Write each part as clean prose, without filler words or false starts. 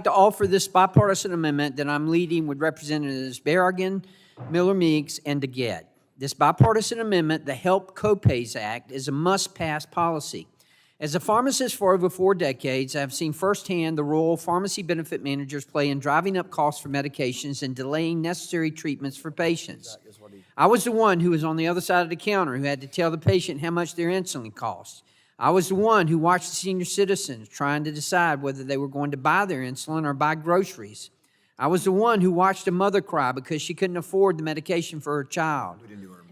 To offer this bipartisan amendment that I'm leading with Representatives Berrigan, Miller Meeks, and DeGette. This bipartisan amendment, the Help Copays Act, is a must-pass policy. As a pharmacist for over 4 decades, I've seen firsthand the role pharmacy benefit managers play in driving up costs for medications and delaying necessary treatments for patients. I was the one who was on the other side of the counter who had to tell the patient how much their insulin cost. I was the one who watched the senior citizens trying to decide whether they were going to buy their insulin or buy groceries. I was the one who watched a mother cry because she couldn't afford the medication for her child.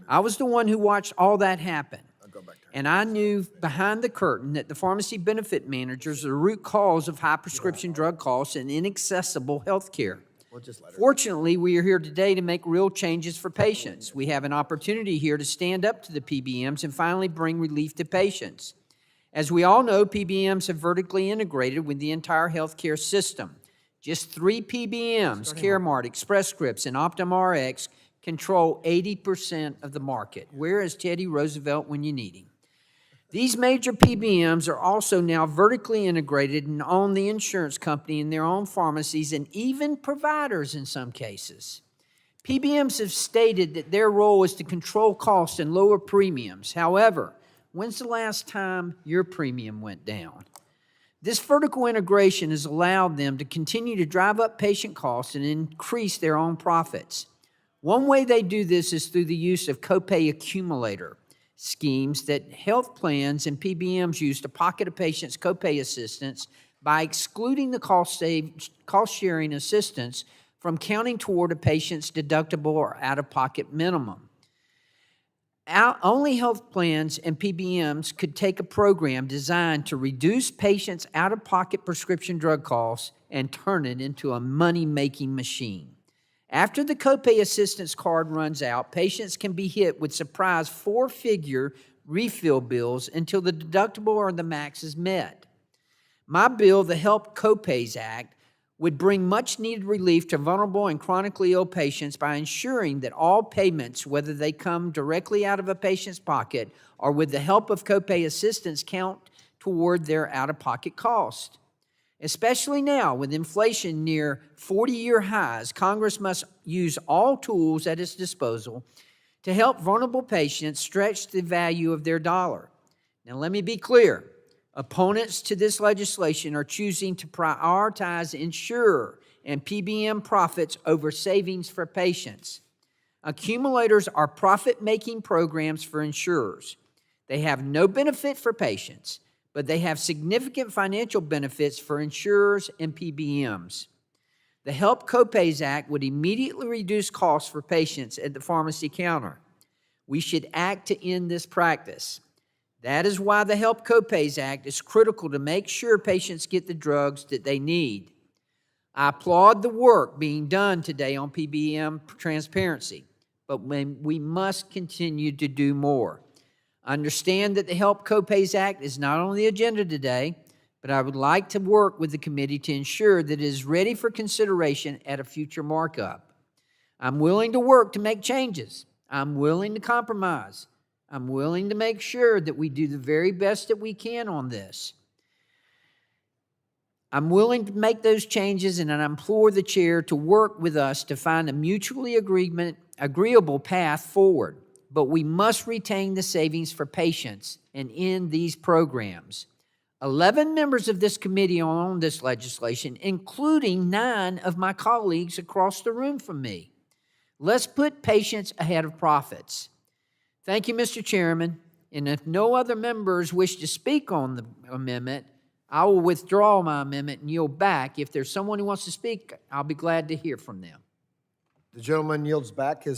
I was the one who watched all that happen. And I knew behind the curtain that the pharmacy benefit managers are the root cause of high prescription drug costs and inaccessible health care. Fortunately, we are here today to make real changes for patients. We have an opportunity here to stand up to the PBMs and finally bring relief to patients. As we all know, PBMs have vertically integrated with the entire healthcare system. Just 3 PBMs, Caremark, Express Scripts, and OptumRx, control 80% of the market. Where is Teddy Roosevelt when you need him? These major PBMs are also now vertically integrated and own the insurance company and their own pharmacies and even providers in some cases. PBMs have stated that their role is to control costs and lower premiums. However, when's the last time your premium went down? This vertical integration has allowed them to continue to drive up patient costs and increase their own profits. One way they do this is through the use of copay accumulator schemes that health plans and PBMs use to pocket a patient's copay assistance by excluding the cost-sharing assistance from counting toward a patient's deductible or out-of-pocket minimum. Only health plans and PBMs could take a program designed to reduce patients' out-of-pocket prescription drug costs and turn it into a money-making machine. After the copay assistance card runs out, patients can be hit with surprise 4-figure refill bills until the deductible or the max is met. My bill, the Help Copays Act, would bring much-needed relief to vulnerable and chronically ill patients by ensuring that all payments, whether they come directly out of a patient's pocket or with the help of copay assistance, count toward their out-of-pocket cost. Especially now, with inflation near 40-year highs, Congress must use all tools at its disposal to help vulnerable patients stretch the value of their dollar. Now, let me be clear. Opponents to this legislation are choosing to prioritize insurer and PBM profits over savings for patients. Accumulators are profit-making programs for insurers. They have no benefit for patients, but they have significant financial benefits for insurers and PBMs. The Help Copays Act would immediately reduce costs for patients at the pharmacy counter. We should act to end this practice. That is why the Help Copays Act is critical to make sure patients get the drugs that they need. I applaud the work being done today on PBM transparency, but we must continue to do more. Understand that the Help Copays Act is not on the agenda today, but I would like to work with the committee to ensure that it is ready for consideration at a future markup. I'm willing to work to make changes. I'm willing to compromise. I'm willing to make sure that we do the very best that we can on this. I'm willing to make those changes, and I implore the chair to work with us to find a mutually agreeable path forward. But we must retain the savings for patients and end these programs. 11 members of this committee are on this legislation, including 9 of my colleagues across the room from me. Let's put patients ahead of profits. Thank you, Mr. Chairman. And if no other members wish to speak on the amendment, I will withdraw my amendment and yield back. If there's someone who wants to speak, I'll be glad to hear from them. The gentleman yields back his